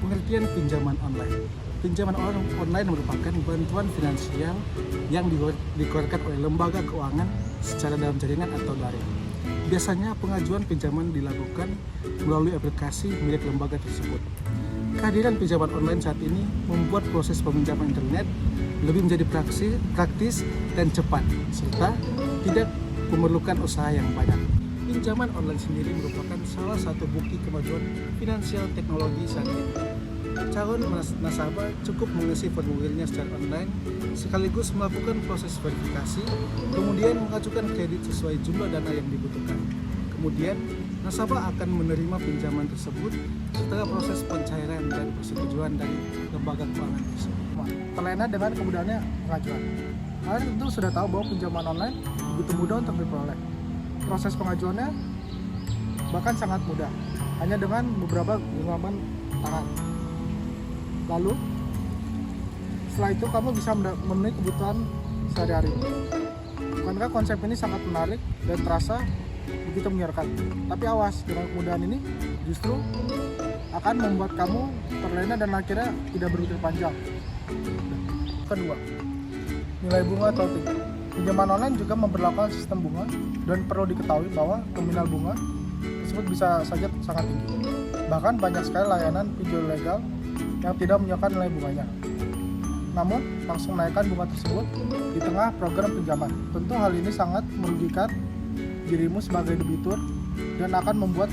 Pengertian pinjaman online. Pinjaman online merupakan bantuan finansial yang dikeluarkan oleh lembaga keuangan secara dalam jaringan atau daring. Biasanya pengajuan pinjaman dilakukan melalui aplikasi milik lembaga tersebut. Kehadiran pinjaman online saat ini membuat proses peminjaman internet lebih menjadi praktis dan cepat, serta tidak memerlukan usaha yang banyak. Pinjaman online sendiri merupakan salah satu bukti kemajuan finansial teknologi saat ini. Calon nasabah cukup mengisi formulirnya secara online, sekaligus melakukan proses verifikasi, kemudian mengajukan kredit sesuai jumlah dana yang dibutuhkan. Kemudian, nasabah akan menerima pinjaman tersebut setelah proses pencairan dan persetujuan dari lembaga keuangan tersebut. Terlena dengan kemudahannya pengajuan. Kalian tentu sudah tahu bahwa pinjaman online begitu mudah untuk diperoleh. Proses pengajuannya bahkan sangat mudah, hanya dengan beberapa genggaman tangan. Lalu, setelah itu kamu bisa memenuhi kebutuhan sehari-hari. Bukankah konsep ini sangat menarik dan terasa begitu menyeramkan? Tapi awas, dengan kemudahan ini justru akan membuat kamu terlena dan akhirnya tidak berpikir panjang. Kedua, nilai bunga atau tinggi. Pinjaman online juga memperlakukan sistem bunga dan perlu diketahui bahwa nominal bunga tersebut bisa saja sangat tinggi. Bahkan banyak sekali layanan pinjol legal yang tidak menyediakan nilai bunganya. Namun, langsung menaikkan bunga tersebut di tengah program pinjaman. Tentu hal ini sangat merugikan dirimu sebagai debitur dan akan membuat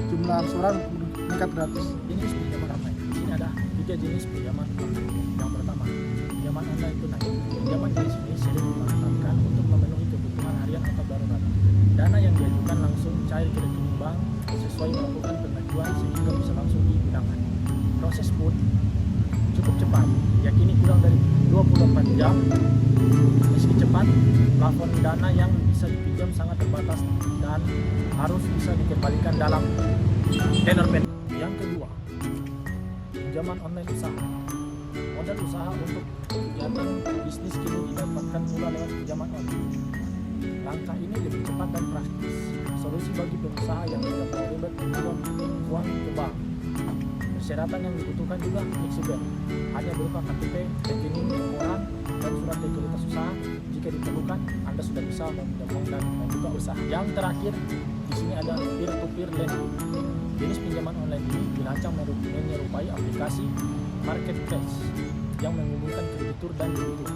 jumlah angsuran meningkat gratis. Jenis pinjaman online. Di sini ada 3 jenis pinjaman online. Yang pertama, pinjaman online tunai. Pinjaman jenis ini sering dimanfaatkan untuk memenuhi kebutuhan harian atau darurat. Dana yang diajukan langsung cair ke rekening bank sesuai melakukan pengajuan sehingga bisa langsung digunakan. Proses pun cukup cepat, yakni kurang dari 24 jam. Meski cepat, plafon dana yang bisa dipinjam sangat terbatas dan harus bisa dikembalikan dalam tenor pendek. Yang kedua, pinjaman online usaha. Modal usaha untuk kegiatan bisnis kini didapatkan pula lewat pinjaman online. Langkah ini lebih cepat dan praktis, solusi bagi pengusaha yang tidak mau ribet mengirim uang ke bank. Persyaratan yang dibutuhkan juga fleksibel, hanya berupa KTP, rekening, laporan, dan surat legalitas usaha. Jika diperlukan, Anda sudah bisa meminjam uang dan membuka usaha. Yang terakhir, di sini ada peer-to-peer lending. Jenis pinjaman online ini dirancang menyerupai aplikasi marketplace yang menghubungkan kreditur dan debitur.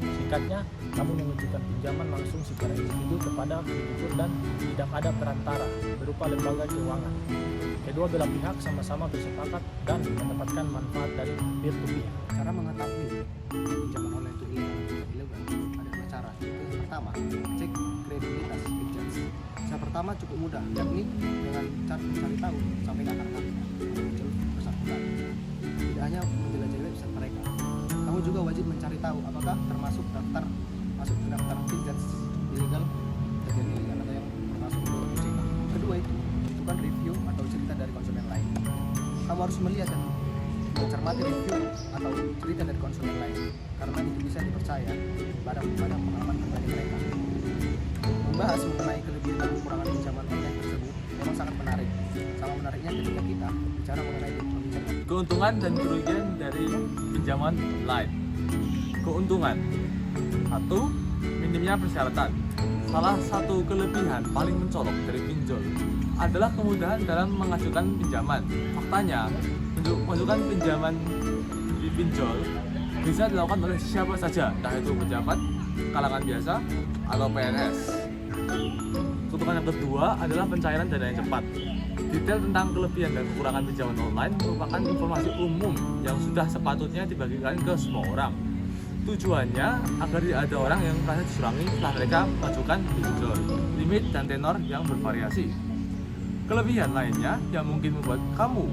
Singkatnya, kamu mengajukan pinjaman langsung secara individu kepada kreditur dan tidak ada perantara berupa lembaga keuangan. Kedua belah pihak sama-sama bersepakat dan mendapatkan manfaat dari peer-to-peer. Cara mengetahui pinjaman online itu ilegal ada 2 cara. Yang pertama, cek kredibilitas agents. Cara pertama cukup mudah, yakni dengan cara mencari tahu sampai ke akar-akarnya muncul bersangkutan. Tidak hanya menjelajah website mereka, kamu juga wajib mencari tahu apakah termasuk masuk ke daftar agents ilegal atau ilegal atau yang termasuk ke OJK. Kedua itu bukan review atau cerita dari konsumen lain. Kamu harus melihat dan mencermati review atau cerita dari konsumen lain karena itu bisa dipercaya pada pengalaman pribadi mereka. Membahas mengenai kelebihan dan kekurangan pinjaman online tersebut memang sangat menarik. Sama menariknya ketika kita bicara mengenai pinjaman. Keuntungan dan kerugian dari pinjaman online. Keuntungan: 1. Minimnya persyaratan. Salah satu kelebihan paling mencolok dari pinjol adalah kemudahan dalam mengajukan pinjaman. Faktanya, untuk mengajukan pinjaman di pinjol bisa dilakukan oleh siapa saja, entah itu pejabat, kalangan biasa, atau PNS. Keuntungan yang kedua adalah pencairan dana yang cepat. Detail tentang kelebihan dan kekurangan pinjaman online merupakan informasi umum yang sudah sepatutnya dibagikan ke semua orang. Tujuannya agar tidak ada orang yang merasa dicurangi setelah mereka mengajukan pinjol. Limit dan tenor yang bervariasi. Kelebihan lainnya yang mungkin membuat kamu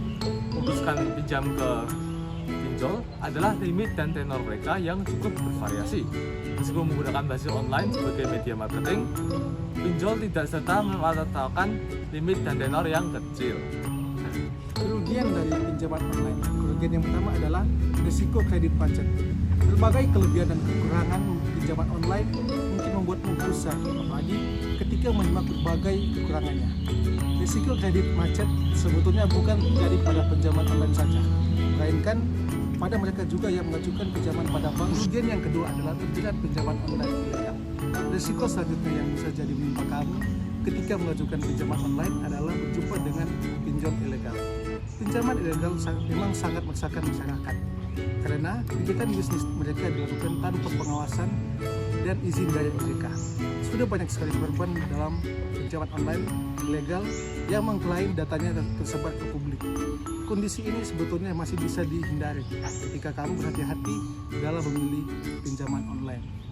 memutuskan pinjam ke pinjol adalah limit dan tenor mereka yang cukup bervariasi. Meskipun menggunakan basis online sebagai media marketing, pinjol tidak serta meletakkan limit dan tenor yang kecil. Kerugian dari pinjaman online. Kerugian yang pertama adalah risiko kredit macet. Berbagai kelebihan dan kekurangan pinjaman online mungkin membuatmu gusar, apalagi ketika juga menyimak berbagai kekurangannya. Risiko kredit macet sebetulnya bukan terjadi pada pinjaman online saja, melainkan pada mereka juga yang mengajukan pinjaman pada bank. Kerugian yang kedua adalah terjerat pinjaman online ilegal. Risiko selanjutnya yang bisa jadi menimpa kamu ketika mengajukan pinjaman online adalah berjumpa dengan pinjol ilegal. Pinjaman ilegal memang sangat meresahkan masyarakat karena kegiatan bisnis mereka dilakukan tanpa pengawasan dan izin dari OJK. Sudah banyak sekali korban dalam pinjaman online ilegal yang mengklaim datanya tersebar ke publik. Kondisi ini sebetulnya masih bisa dihindari ketika kamu berhati-hati dalam memilih pinjaman online.